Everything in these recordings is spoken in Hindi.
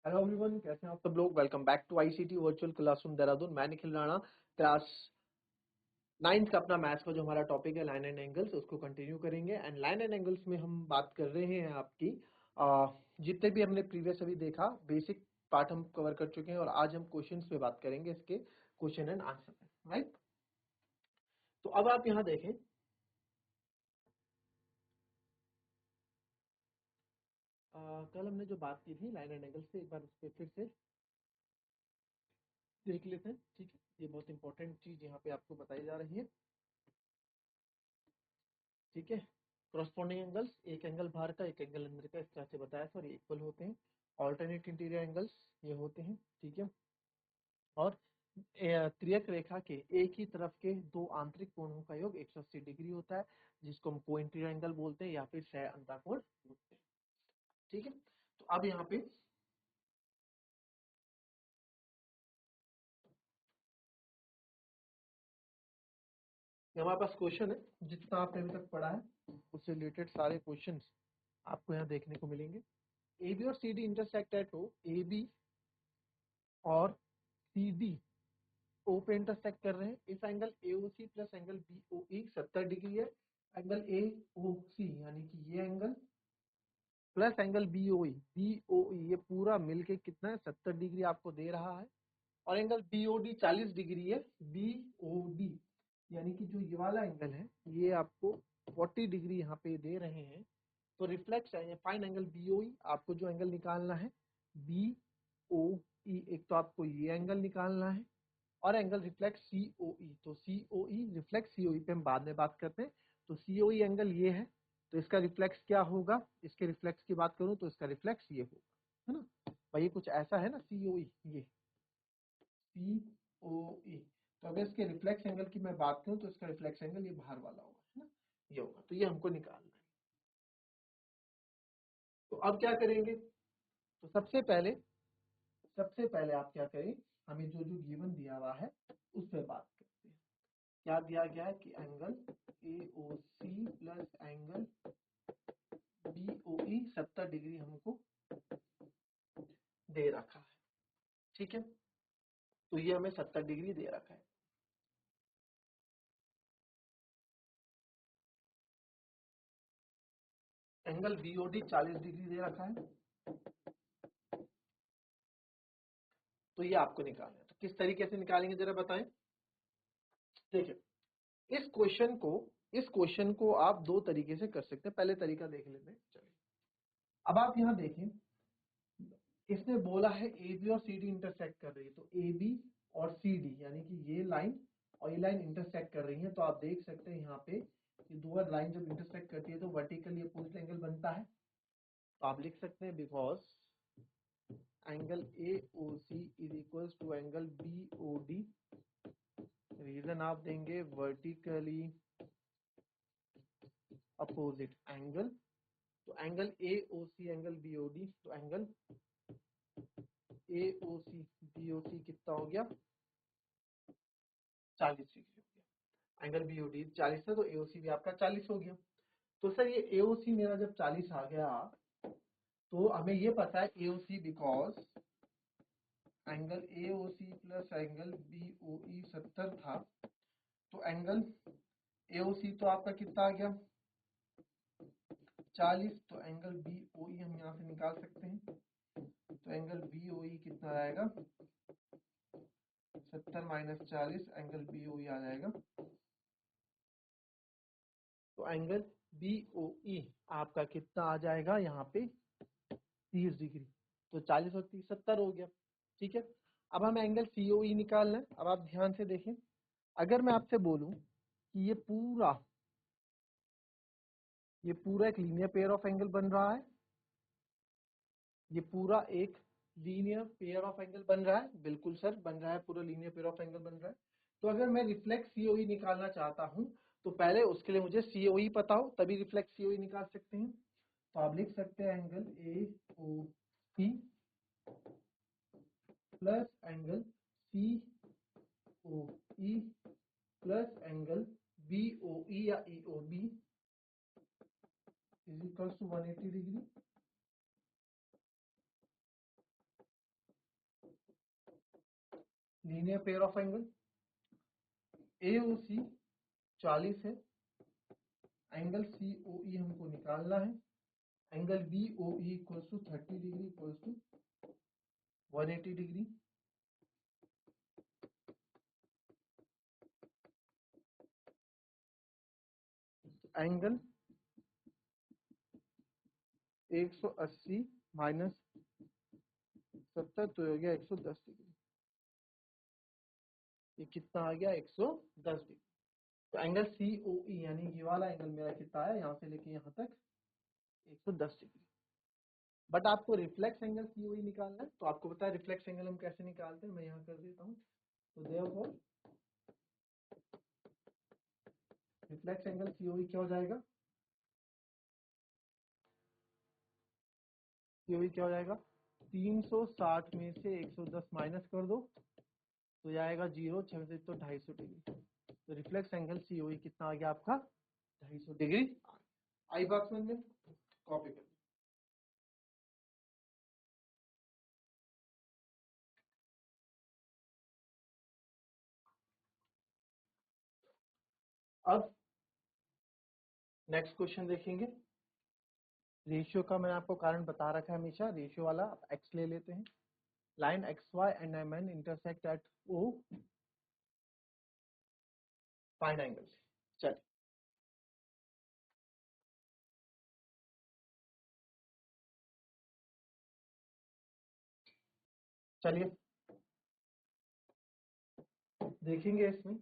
हेलो एवरीवन, कैसे हैं आप सब लोग। Welcome back to ICT virtual classroom Dehradun. मैं निखिल राणा। क्लास 9th का अपना मैथ्स का जो हमारा टॉपिक है लाइन एंड एंगल्स, उसको कंटिन्यू करेंगे। एंड लाइन एंड एंगल्स में हम बात कर रहे हैं आपकी जितने भी हमने प्रीवियस अभी देखा बेसिक पार्ट हम कवर कर चुके हैं, और आज हम क्वेश्चंस पे बात करेंगे, इसके क्वेश्चन एंड आंसर पे, राइट। तो अब आप यहाँ देखें, कल हमने जो बात की थी लाइन एंड एंगल्स पे, एक बार उस पर फिर से देख लेते हैं, ठीक है। ये बहुत इंपॉर्टेंट चीज यहाँ पे आपको बताई जा रही है, ठीक है। करस्पॉन्डिंग एंगल्स, एक एंगल बाहर का एक एंगल अंदर का, इस तरह से बताया था, और ये इक्वल होते हैं। ऑल्टरनेट इंटीरियर एंगल्स ये होते हैं, ठीक है। और त्रियक रेखा के एक ही तरफ के दो आंतरिक कोणों का योग 180 डिग्री होता है, जिसको हम को इंटीरियर एंगल बोलते हैं या फिर सह अंतःकोण बोलते हैं, ठीक है। तो अब यहाँ पे हमारे पास क्वेश्चन है, जितना आपने अभी तक पढ़ा है उससे रिलेटेड सारे क्वेश्चंस आपको यहाँ देखने को मिलेंगे। ए बी और C D intersect at O, A B और सी डी ओ पे इंटरसेक्ट कर रहे हैं। इस angle AOC plus angle BOE 70 degree है। एंगल AOC यानी कि ये एंगल प्लस एंगल BOE ये पूरा मिलके कितना है, 70 डिग्री आपको दे रहा है। और एंगल BOD 40 डिग्री है। BOD यानी कि जो ये वाला एंगल है ये आपको 40 डिग्री यहाँ पे दे रहे हैं। तो रिफ्लेक्स है, फाइन एंगल BOE, आपको जो एंगल निकालना है BOE, एक तो आपको ये एंगल निकालना है, और एंगल रिफ्लेक्ट COE। तो COE रिफ्लेक्ट COE पे हम बाद में बात करते हैं। तो COE एंगल ये है, तो इसका रिफ्लेक्स क्या होगा, इसके रिफ्लेक्स की बात करूं तो इसका रिफ्लेक्स ये होगा, है ना भाई। ये कुछ ऐसा है ना COE, ये COE। तो अगर इसके रिफ्लेक्स एंगल की मैं बात करूं तो इसका रिफ्लेक्स एंगल ये बाहर वाला होगा, है ना, ये होगा। तो ये हमको निकालना है। तो अब क्या करेंगे, तो सबसे पहले आप क्या करें, हमें जो जो गिवन दिया हुआ है उस पर बात करते हैं। क्या दिया गया है कि angle AOC plus angle BOE 70 degree हमको दे रखा है, ठीक है। तो ये हमें 70 डिग्री दे रखा है। एंगल BOD 40 डिग्री दे रखा है। तो ये आपको निकालना है। तो किस तरीके से निकालेंगे जरा बताएं। देखिए, इस क्वेश्चन को आप दो तरीके से कर सकते हैं। पहले तरीका देख लेते हैं, चलिए। अब आप यहां देखें, इसने बोला है ए बी और सी डी इंटरसेक्ट कर रही है। तो ए बी और सी डी यानी कि ये लाइन और ये लाइन इंटरसेक्ट कर रही है। तो आप देख सकते हैं यहाँ पे ये दो लाइन जब इंटरसेक्ट करती है तो वर्टिकल ये अपोजिट एंगल बनता है। तो आप लिख सकते हैं because angle AOC is equals to angle BOD। Reason आप देंगे वर्टिकली अपोजिट एंगल। तो एंगल AOC एंगल BOD, तो एंगल AOC BOC कितना हो गया, 40 डिग्री हो गया। एंगल BOD 40 था तो AOC भी आपका 40 हो गया। तो सर ये AOC मेरा जब 40 आ गया, तो हमें ये पता है AOC because angle AOC plus angle BOE 70 था। तो एंगल AOC तो आपका कितना आ गया, 40। तो एंगल BOE हम यहाँ से निकाल सकते हैं। तो एंगल BOE कितना आएगा, 70 माइनस 40, एंगल BOE आ जाएगा। तो एंगल BOE आपका कितना आ जाएगा यहाँ पे, 30 डिग्री। तो 40 और 30 70 हो गया, ठीक है। अब हमें एंगल COE निकालना है। अब आप ध्यान से देखें, अगर मैं आपसे बोलूं कि ये पूरा एक लीनियर पेयर ऑफ एंगल बन रहा है, ये पूरा एक लीनियर पेयर ऑफ एंगल बन रहा है, बिल्कुल सर बन रहा है, पूरा लीनियर पेयर ऑफ एंगल बन रहा है। तो अगर मैं रिफ्लेक्स COE निकालना चाहता हूं तो पहले उसके लिए मुझे COE पता हो, तभी रिफ्लेक्स COE निकाल सकते हैं। तो आप लिख सकते हैं angle AOC plus angle COE plus angle BOE या EOB is equal to 180 degree. Linear pair of angle AOC 40 है, एंगल COE हमको निकालना है, angle BOE equals to 30 degree equals to 180 degree, angle 180 minus 70 तो हो गया 110 डिग्री, ये कितना आ गया 110 डिग्री। तो एंगल COE यानी ये वाला एंगल मेरा कितना है, यहाँ से लेके यहाँ तक 110 डिग्री। बट आपको रिफ्लेक्स एंगल COE निकालना है, तो आपको पता है रिफ्लेक्स एंगल हम कैसे निकालते हैं, मैं यहाँ कर देता हूँ। तो देयरफॉर रिफ्लेक्स एंगल COE क्या हो जाएगा, COE क्या हो जाएगा, 360 में से 110 माइनस कर दो तो जाएगा 0, 6 से तो 250 डिग्री। तो रिफ्लेक्स एंगल COE कितना आ गया आपका 250 डिग्री। आई बात समझ में, कॉपी कर। अब नेक्स्ट क्वेश्चन देखेंगे। रेशियो का मैंने आपको कारण बता रखा है हमेशा, रेशियो वाला एक्स ले लेते हैं। Line XY and MN intersect at O, find angle. चलिए चलिए देखेंगे इसमें।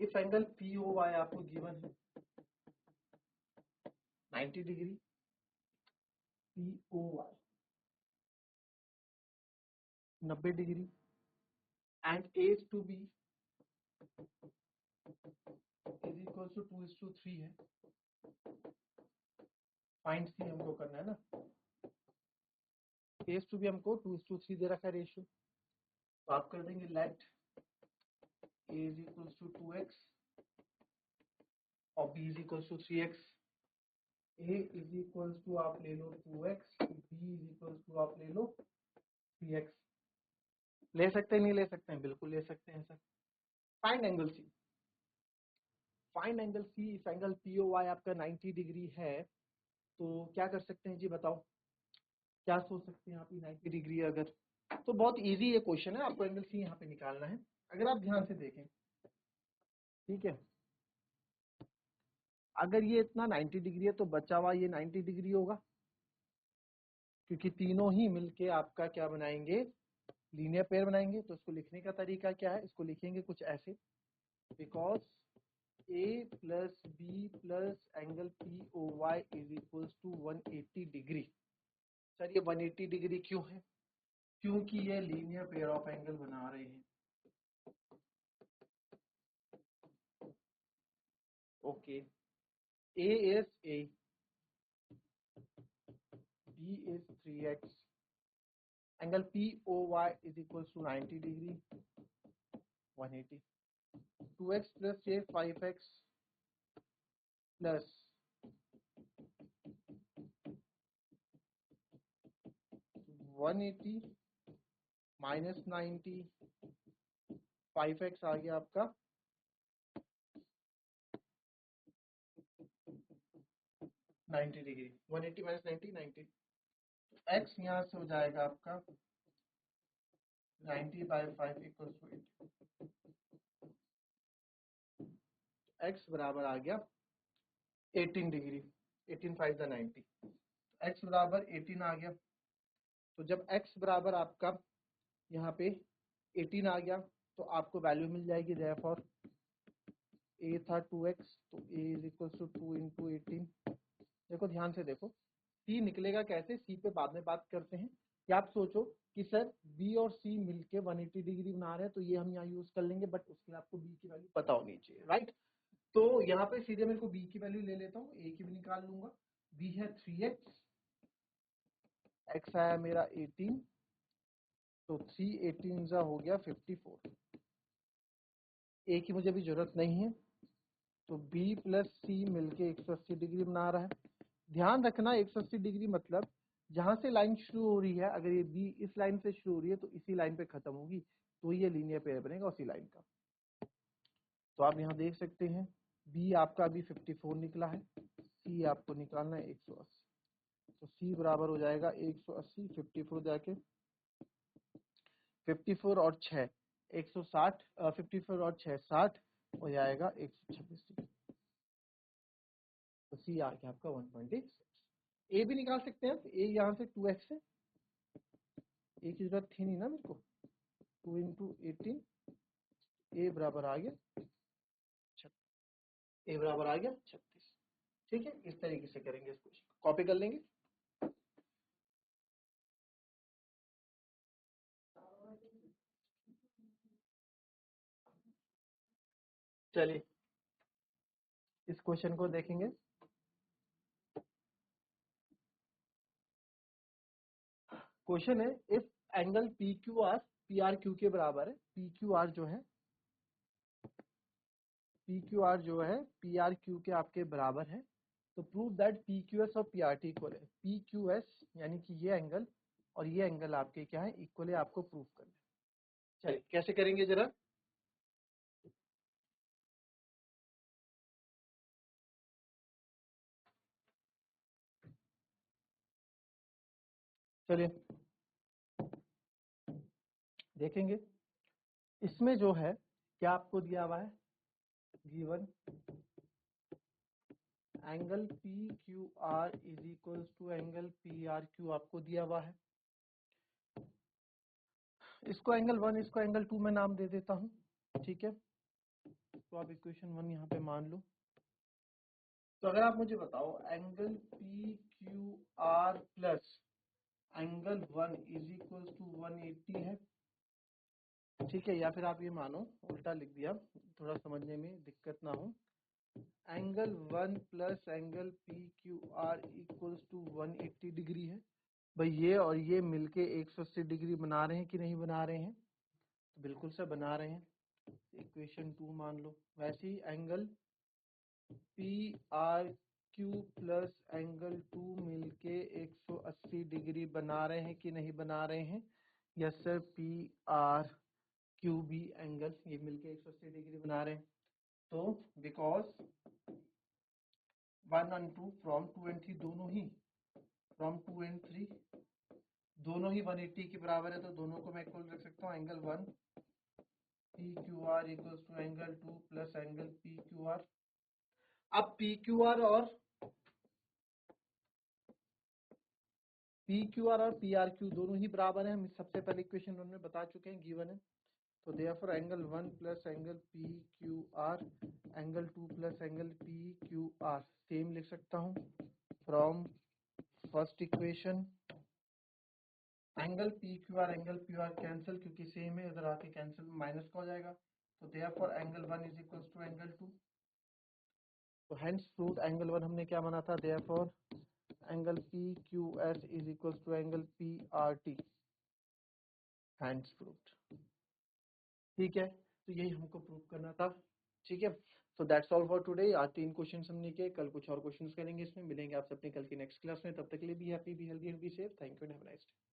इफ एंगल POY आपको गिवन है 90 degree, POY 90 degree and A to B is equal to 2:3 है। फाइंड C हमको करना है ना, A to B हमको 2:3 दे रखा है रेशियो, तो आप कर देंगे let A is equal to 2x और B is equal to 3x। A is equal to आप ले लो 2x, B is equal to आप ले लो 3x। ले सकते हैं नहीं ले सकते हैं, बिल्कुल ले सकते हैं sir. Find angle C, find angle C। इस एंगल POY आपका 90 डिग्री है, तो क्या कर सकते हैं जी बताओ, क्या सोच सकते हैं आप? 90 डिग्री अगर, तो बहुत इजी ये क्वेश्चन है, आपको एंगल C यहाँ पे निकालना है। अगर आप ध्यान से देखें, ठीक है, अगर ये इतना 90 डिग्री है तो बचा हुआ ये 90 डिग्री होगा, क्योंकि तीनों ही मिलके आपका क्या बनाएंगे, लीनियर पेयर बनाएंगे। तो इसको लिखने का तरीका क्या है, इसको लिखेंगे कुछ ऐसे, because A plus B plus angle POY is equals to 180 degree. Sir ये 180 डिग्री क्यों है, क्योंकि ये लीनियर पेयर ऑफ एंगल बना रहे हैं। Okay, A is A, B is 3x, angle POY is equals to 90 degree, 180, 2x plus A 5x plus 180 minus 90, 5x आ गया आपका 90 डिग्री, 180 माइनस 90 90, x यहाँ से हो जाएगा आपका 90 बाय 5 इक्वल टू 80, x बराबर आ गया 18 डिग्री, 18 5 द 90, x बराबर 18 आ गया। तो जब x बराबर आपका यहाँ पे 18 आ गया तो आपको वैल्यू मिल जाएगी, देयरफॉर A था 2x, तो A is equal to 2 into 18। देखो ध्यान से देखो, C निकलेगा कैसे, C पे बाद में बात करते हैं। या आप सोचो कि सर B और C मिलके 180 डिग्री बना रहे हैं, तो ये हम यहाँ यूज कर लेंगे, बट उसके लिए आपको B की वैल्यू पता होनी चाहिए, राइट। तो यहाँ पे सीधे मेरे को B की वैल्यू ले लेता हूँ, A की भी निकाल लूंगा। B है 3x, x आया मेरा 18, तो 3 18 हो गया 54। A की मुझे भी जरूरत नहीं है, तो B प्लस C मिलके 180 डिग्री बना रहा है। ध्यान रखना 180 डिग्री मतलब जहां से लाइन शुरू हो रही है, अगर ये बी इस लाइन से शुरू हो रही है तो इसी लाइन पे खत्म होगी, तो ये लीनियर पेयर बनेगा उसी लाइन का। तो आप यहाँ देख सकते हैं बी आपका अभी 54 निकला है, सी आपको निकालना है 180, तो सी बराबर हो जाएगा 180, 54 जाके 54 और 6 160, 54 और 6 60 हो जाएगा 126 डिग्री। तो सी आ गया आपका 1.6। ए भी निकाल सकते हैं, ए यहाँ से 2x है, ए की जरूरत थी नहीं ना मेरे को, 2 इंटू 18, ए बराबर आ गया 36। ठीक है, इस तरीके से करेंगे, इसको कॉपी कर लेंगे। चलिए इस क्वेश्चन को देखेंगे। क्वेश्चन है if angle P Q R P R Q के बराबर है, पी क्यू आर जो है पी आर क्यू के आपके बराबर है, तो prove that P Q S और पी आर टी इक्वल है। पी क्यू एस यानी कि ये एंगल और ये एंगल आपके क्या है, इक्वल है, आपको प्रूव करना है। चलिए कैसे करेंगे जरा। चलिए देखेंगे, इसमें जो है क्या आपको दिया हुआ है, given angle P Q R is equals to angle P R Q आपको दिया हुआ है। इसको एंगल 1, इसको एंगल 2 में नाम दे देता हूं, ठीक है। तो आप इक्वेशन 1 यहाँ पे मान लो। तो अगर आप मुझे बताओ angle P Q R plus angle 1 is equals to 180 है, ठीक है। या फिर आप ये मानो, उल्टा लिख दिया थोड़ा समझने में दिक्कत ना हो, angle 1 plus angle P Q R equals to 180 degree है। भाई ये और ये मिलके 180 डिग्री बना रहे हैं कि नहीं बना रहे हैं, तो बिल्कुल से बना रहे हैं, इक्वेशन 2 मान लो। वैसे ही angle P R Q plus angle 2 मिलके 180 डिग्री बना रहे हैं कि नहीं बना रहे हैं, yes sir, P R Q B angle ये मिलके 180 डिग्री बना रहे हैं। तो बिकॉज 1 और 2 फ्रॉम 2 एंड 3 दोनों ही, फ्रॉम 2 एंड 3 दोनों ही 180 के बराबर है, तो दोनों को मैं इक्वल रख सकता हूँ। Angle 1 P Q R equals to angle 2 plus angle P Q R. अब पी क्यू आर और पी आर क्यू दोनों ही बराबर है, हम सबसे पहले इक्वेशन में बता चुके हैं, गिवन है। तो therefore angle 1 plus angle P Q R angle 2 plus angle P Q R same लिख सकता हूँ from first equation. Angle P Q R cancel, क्योंकि सेम है, इधर आके कैंसिल माइनस का हो जाएगा। तो therefore angle 1 is equals to angle 2। तो हेंस प्रूव्ड एंगल 1 हमने क्या माना था, therefore angle P Q S is equals to angle P R T, hence proved. ठीक है, तो यही हमको प्रूव करना था, ठीक है। So that's all for today. आज 3 क्वेश्चन हमने किए, कल कुछ और क्वेश्चंस करेंगे इसमें। मिलेंगे आपसे अपनी कल की नेक्स्ट क्लास में, तब तक के लिए be happy, be healthy and be safe. Thank you and have a nice day.